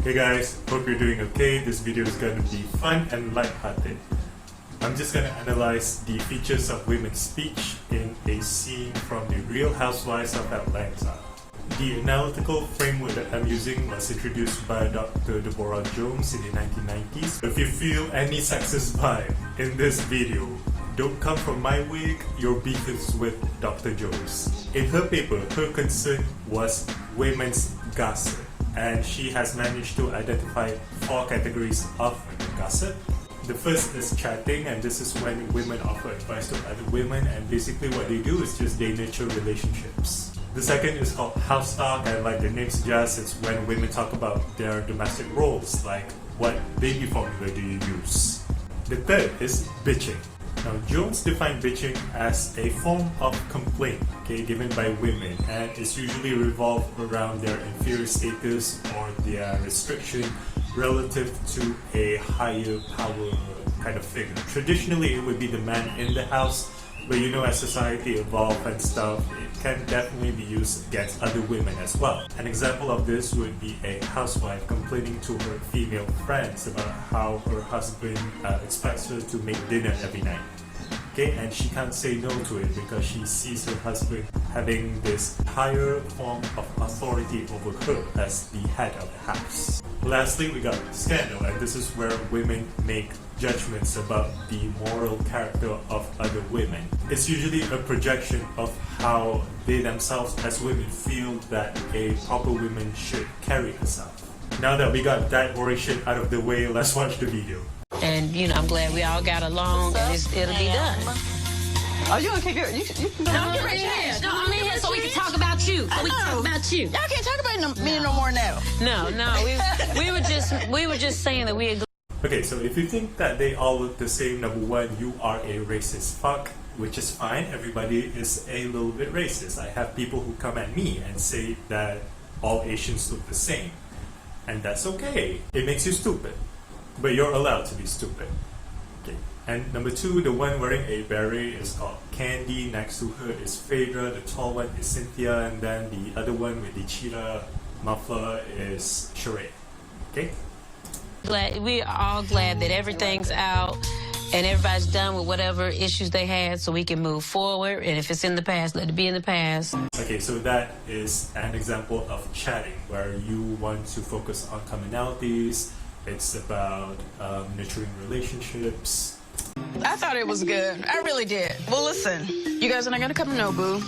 Hey guys, hope you're doing okay. This video is going to be fun and lighthearted. I'm just going to analyze the features of women's speech in a scene from the Real Housewives of Atlanta. The analytical framework that I'm using was introduced by Dr. Deborah Jones in the 1990s. If you feel any sexist vibe in this video, don't come from my wig, your beef is with Dr. Jones. In her paper, her concern was women's gossip, and she has managed to identify 4 categories of women gossip. The first is chatting, and this is when women offer advice to other women, and basically what they do is just they nurture relationships. The second is called house talk, and like the name suggests, it's when women talk about their domestic roles, like what baby formula do you use. The third is bitching. Now, Jones defined bitching as a form of complaint, given by women, and it's usually revolved around their inferior status or their restriction relative to a higher power kind of figure. Traditionally, it would be the man in the house, but as society evolved and stuff, it can definitely be used against other women as well. An example of this would be a housewife complaining to her female friends about how her husband expects her to make dinner every night. And she can't say no to it because she sees her husband having this higher form of authority over her as the head of the house. Lastly, we got scandal, and this is where women make judgments about the moral character of other women. It's usually a projection of how they themselves as women feel that a proper woman should carry herself. Now that we got that oration out of the way, let's watch the video. And I'm glad we all got along, and it'll be done. Oh, you gonna kick it? You can No, get right here. No, I'm in here so we can talk about you. So we can talk about you. Y'all can't talk about me no more now. No, we were just saying that we agree. Okay, so if you think that they all look the same, number one, you are a racist fuck, which is fine. Everybody is a little bit racist. I have people who come at me and say that all Asians look the same, and that's okay. It makes you stupid. But you're allowed to be stupid. Okay. And number 2, the one wearing a beret is called Candy. Next to her is Phaedra. The tall one is Cynthia. And then the other one with the cheetah muffler is Sheree. Okay? We're all glad that everything's out and everybody's done with whatever issues they had so we can move forward. And if it's in the past, let it be in the past. Okay, so that is an example of chatting where you want to focus on commonalities. It's about nurturing relationships. I thought it was good. I really did. Well, listen, you guys are not gonna come to Nobu,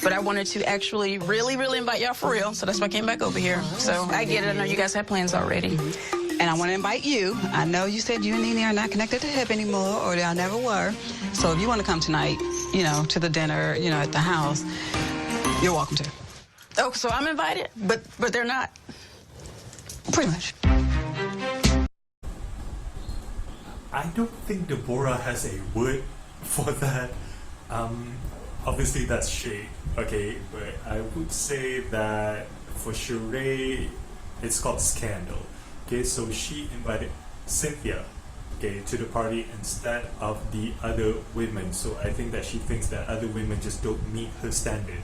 but I wanted to actually really invite y'all for real, so that's why I came back over here. So I get it. I know you guys have plans already. And I want to invite you. I know you said you and Nene are not connected to hip anymore, or y'all never were. So if you want to come tonight, to the dinner, at the house, you're welcome to. Oh, so I'm invited, but they're not. Pretty much. I don't think Deborah has a word for that. Obviously that's shade, okay, but I would say that for Sheree, it's called scandal. Okay, so she invited Cynthia, to the party instead of the other women. So I think that she thinks that other women just don't meet her standard,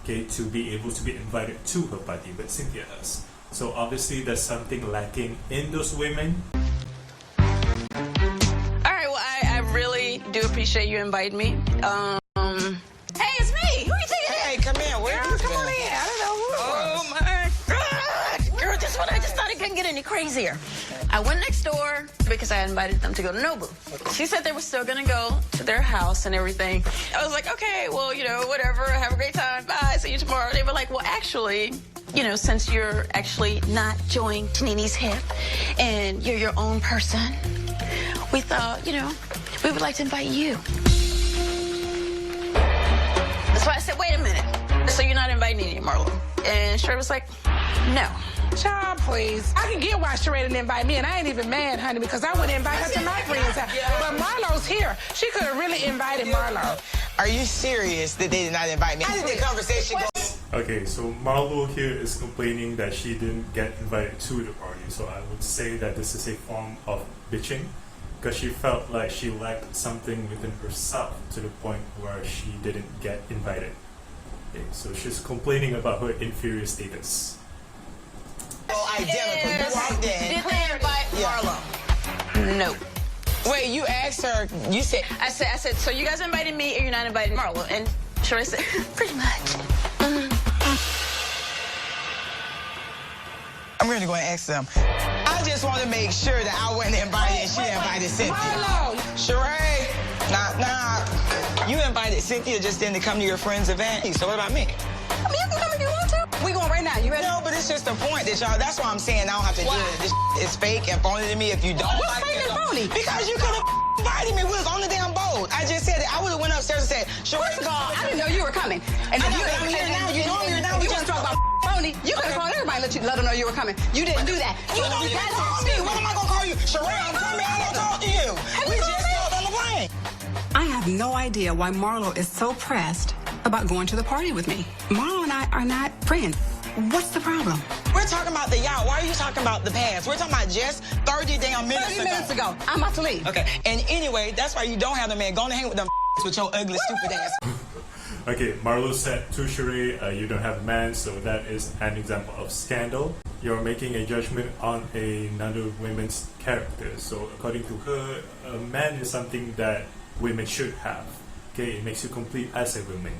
to be able to be invited to her party, but Cynthia does. So obviously there's something lacking in those women. Really do appreciate you inviting me. Hey, it's me. Who you think it is? Hey, come in. Where you come on in. I don't know who it was. Oh my God, girl, this one I just thought it couldn't get any crazier. I went next door because I invited them to go to Nobu. She said they were still gonna go to their house and everything. I was like, okay, well, whatever. Have a great time. Bye. See you tomorrow. They were like, well, actually, since you're actually not joining Nene's hip and you're your own person, we thought, we would like to invite you. That's why I said, wait a minute. So you're not inviting me anymore, Marlo? And Sheree was like, no. Child, please. I can get why Sheree didn't invite me, and I ain't even mad, honey, because I wouldn't invite her to my friend's house. But Marlo's here. She could have really invited Marlo. Are you serious that they did not invite me? How did the conversation go? Okay, so Marlo here is complaining that she didn't get invited to the party. So I would say that this is a form of bitching, because she felt like she lacked something within herself to the point where she didn't get invited. Okay, so she's complaining about her inferior status. Oh, identical. You are dead. no. Wait, you asked her, you said... I said, so you guys invited me or you're not inviting Marlo? And Sheree said, pretty much. I'm going to go and ask them. I just want to make sure that I wasn't invited and she invited Cynthia. Marlo! Sheree, nah. You invited Cynthia just then to come to your friend's event. So what about me? I mean, you can come if you want to. We going right now. You ready? No, but it's just the point that y'all, that's why I'm saying I don't have to do it. This is fake and phony to me if you don't What's like fake it. and phony? Because you could have invited me. We was on the damn boat. I just said that. I would have went upstairs and said, Sheree, I didn't know you were coming. And I'm here now. You know I'm here now. You want to talk about phony? You could have called everybody and let them know you were coming. You didn't do that. You know you called me. What am I going to call you? Sheree, I'm coming. I don't talk to you. We just talked on the plane. I have no idea why Marlo is so pressed about going to the party with me. Marlo and I are not friends. What's the problem? We're talking about the yacht. Why are you talking about the past? We're talking about just 30 damn minutes 30 minutes ago. I'm about to leave. Okay, and anyway, that's why you don't have the man. Go on and hang with them with your ugly, stupid ass. Okay, Marlo said to Sheree, you don't have a man, so that is an example of scandal. You're making a judgment on another woman's character. So according to her, a man is something that women should have. Okay, it makes you complete as a woman.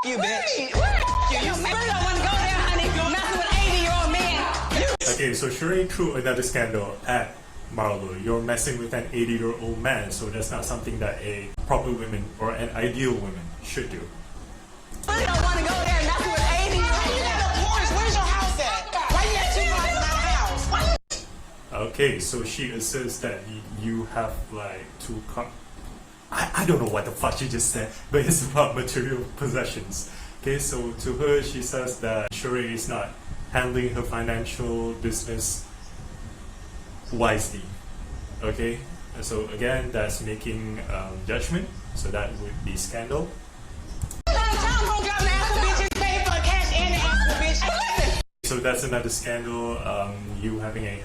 You bitch. You really don't want to go there, honey. Messing with an 80-year-old man. Okay, so Sheree threw another scandal at Marlo. You're messing with an 80-year-old man, so that's not something that a proper woman or an ideal woman should do. You don't want to go there messing with an 80-year-old. Where's your house at? Why you at 2 blocks from my house? Okay, so she asserts that you have like two I don't know what the fuck she just said, but it's about material possessions. Okay, so to her, she says that Sheree is not handling her financial business wisely. Okay, so again, that's making judgment, so that would be scandal. So that's another scandal. You having a...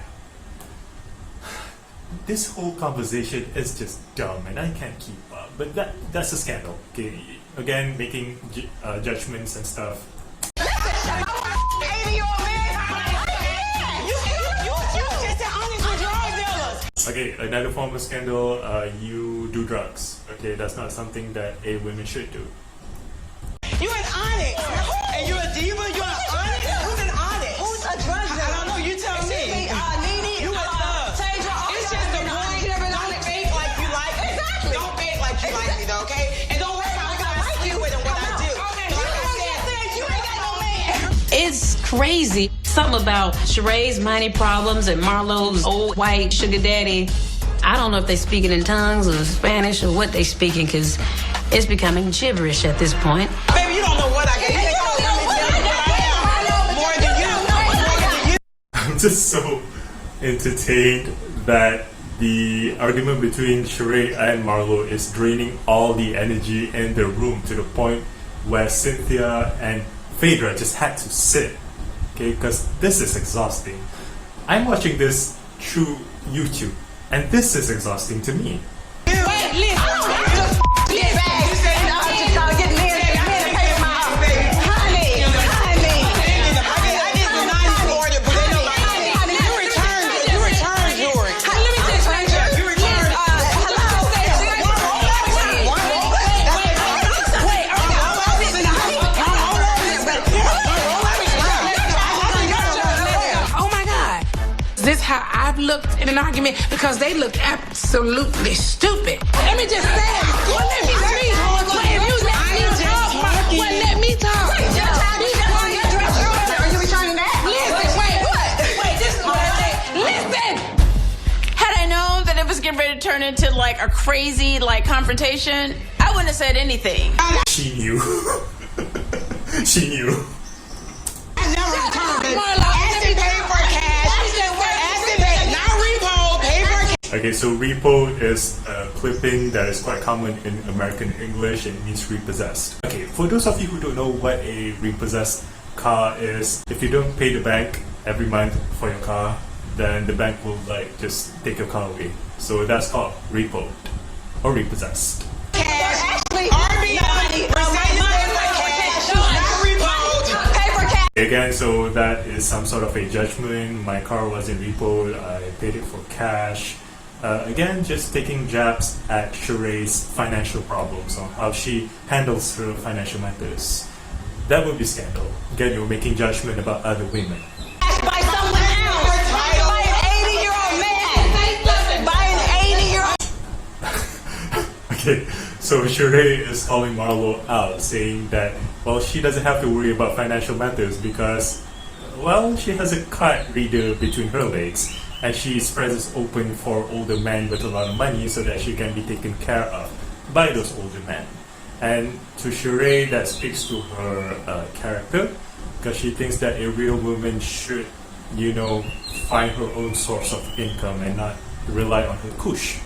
This whole conversation is just dumb and I can't keep up. But that's a scandal. Okay, again, making judgments and stuff. Okay, another form of scandal, you do drugs. Okay, that's not something that a woman should do. You an onyx, and you're a diva. You're an onyx. Who's an onyx? Who's a drug dealer? I don't know. You tell me. You a thug. It's just the point. Don't fake like you like me. Exactly. Don't fake like you like me, though, okay? And don't worry about what I do with and what I do. You ain't got no man. It's crazy. Something about Sheree's money problems and Marlo's old white sugar daddy. I don't know if they're speaking in tongues or Spanish or what they're speaking, because it's becoming gibberish at this point. Baby, you don't know what I get. You think more than you. I'm just so entertained that the argument between Sheree and Marlo is draining all the energy in the room to the point where Cynthia and Phaedra just had to sit. Okay, because this is exhausting. I'm watching this through YouTube, and this is exhausting to me. This is how I've looked in an argument, because they looked absolutely stupid. Let me just say it. Well, let me speak. Well, if you let me talk. Are you returning that? Wait, this is what I say. Listen. Had I known that it was getting ready to turn into like a crazy like confrontation, I wouldn't have said anything. She knew. She knew. I never returned it. Acid paid for cash. Acid paid, not repo, paid for cash. Okay, so repo is a clipping that is quite common in American English and it means repossessed. Okay, for those of you who don't know what a repossessed car is, if you don't pay the bank every month for your car, then the bank will like just take your car away. So that's called repo or repossessed. Again, so that is some sort of a judgment. My car wasn't repoed, I paid it for cash. Again, just taking jabs at Sheree's financial problems or how she handles her financial matters. That would be scandal. Again, you're making judgment about other women. By someone else. By an 80-year-old man. By an 80-year-old. Okay, so Sheree is calling Marlo out, saying that, well, she doesn't have to worry about financial matters because, well, she has a card reader between her legs and she spreads open for older men with a lot of money so that she can be taken care of by those older men. And to Sheree, that speaks to her character, because she thinks that a real woman should, you know, find her own source of income and not rely on her kush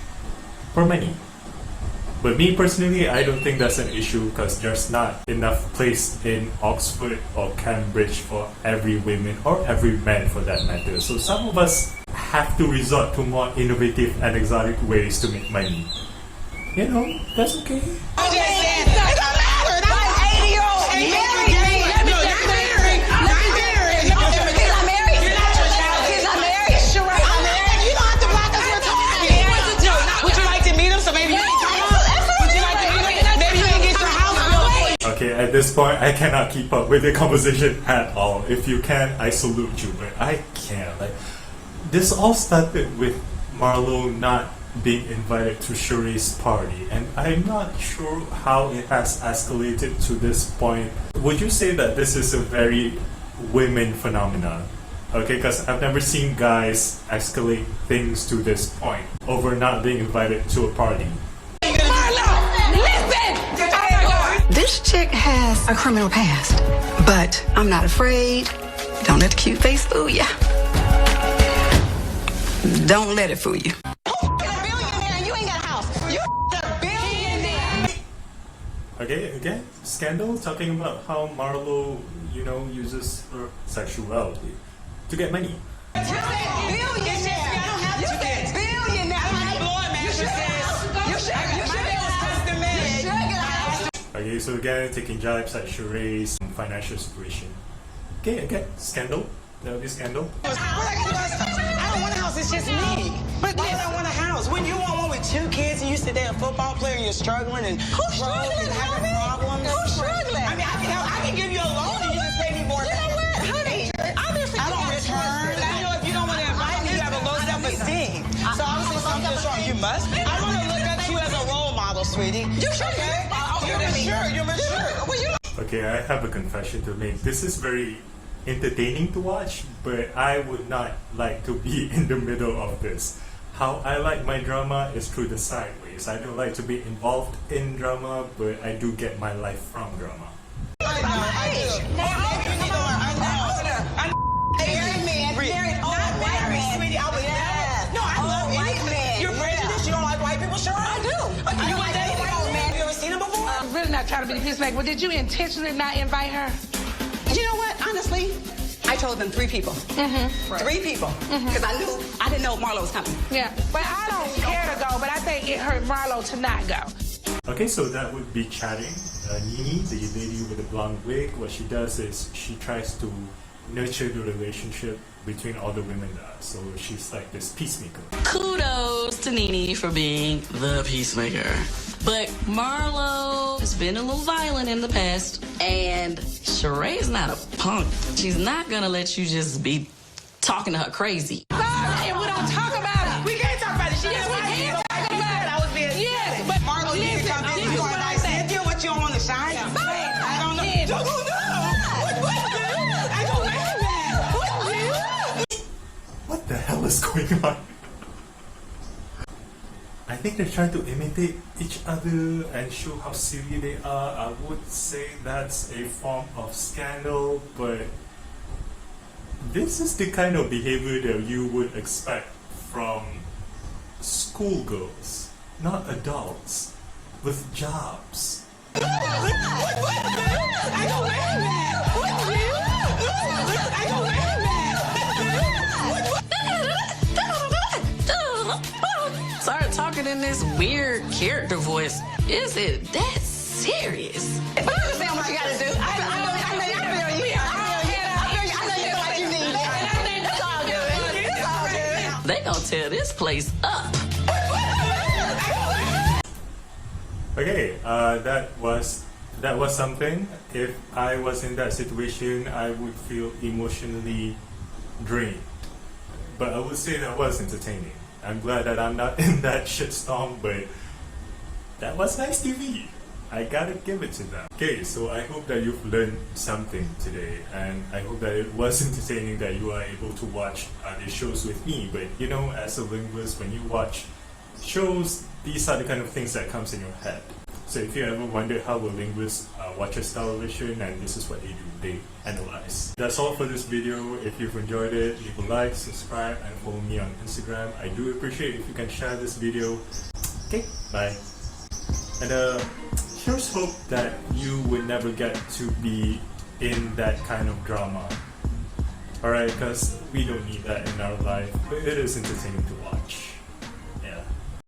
for money. But me personally, I don't think that's an issue because there's not enough place in Oxford or Cambridge for every woman or every man for that matter. So some of us have to resort to more innovative and exotic ways to make money. You know, that's okay. I'm just saying, it don't matter. By an 80-year-old man. He's not married. Sure, I'm married. You don't have to block us. We're talking. Would you like to meet him so maybe you can come up? Would you like to meet him? Maybe you can get your house built. Okay, at this point, I cannot keep up with the conversation at all. If you can, I salute you, but I can't. Like, this all started with Marlo not being invited to Sheree's party, and I'm not sure how it has escalated to this point. Would you say that this is a very women phenomenon? Okay, because I've never seen guys escalate things to this point over not being invited to a party. Marlo, listen! This chick has a criminal past, but I'm not afraid. Don't let the cute face fool ya. Don't let it fool you. Okay, again, scandal talking about how Marlo, you know, uses her sexuality to get money. Okay, so again, taking jibes at Sheree's financial situation. Okay, again, scandal. That would be scandal. I don't want a house, it's just me. But why would I want a house? When you want one with 2 kids and you sit there a football player and you're struggling and Who's struggling, having problems. Who's struggling? I mean, I can give you a loan and you just pay me more. You know what, honey? Obviously, I don't return. You know, if you don't want to invite me, you have a low self-esteem. So obviously something's wrong. You must. I want to look at you as a role model, sweetie. You sure? Okay? You're mature. You're mature. Okay, I have a confession to make. This is very entertaining to watch, but I would not like to be in the middle of this. How I like my drama is through the sideways. I don't like to be involved in drama, but I do get my life from drama. I know. Married man. Married old white man. Sweetie, I was no, I love white man. You're prejudiced. You don't like white people? Sure, I do. You want that old man? You ever seen him before? I'm really not trying to be the peacemaker, but did you intentionally not invite her? You know what? Honestly, I told them 3 people. 3 people. Because I didn't know Marlo was coming. Yeah, but I don't care to go, but I think it hurt Marlo to not go. Okay, so that would be chatting. Nini, the lady with the blonde wig, what she does is she tries to nurture the relationship between all the women there. So she's like this peacemaker. Kudos to Nene for being the peacemaker. But Marlo has been a little violent in the past, and Sheree's not a punk. She's not gonna let you just be talking to her crazy. Sorry, and we don't talk about it. We can't talk about it. Yes, we can talk about it. I was being Yes, but Marlo, you need to come in. You want to Cynthia? What you don't want to shine? I don't know. What the hell is going on? I think they're trying to imitate each other and show how silly they are. I would say that's a form of scandal, but this is the kind of behavior that you would expect from schoolgirls, not adults, with jobs. Started talking in this weird character voice. Is it that serious? But I understand what you got to do. I know you feel you. I know you feel like you need it. It's all good. They gonna tear this place up. Okay, that was something. If I was in that situation, I would feel emotionally drained. But I would say that was entertaining. I'm glad that I'm not in that shitstorm, but that was nice TV. I gotta give it to them. Okay, so I hope that you've learned something today, and I hope that it was entertaining, that you are able to watch the shows with me. But you know, as a linguist, when you watch shows, these are the kind of things that comes in your head. So if you ever wondered how a linguist watches television, and this is what they do, they analyze. That's all for this video. If you've enjoyed it, leave a like, subscribe, and follow me on Instagram. I do appreciate if you can share this video. Okay, bye. And here's hope that you would never get to be in that kind of drama. Alright, because we don't need that in our life, but it is entertaining to watch.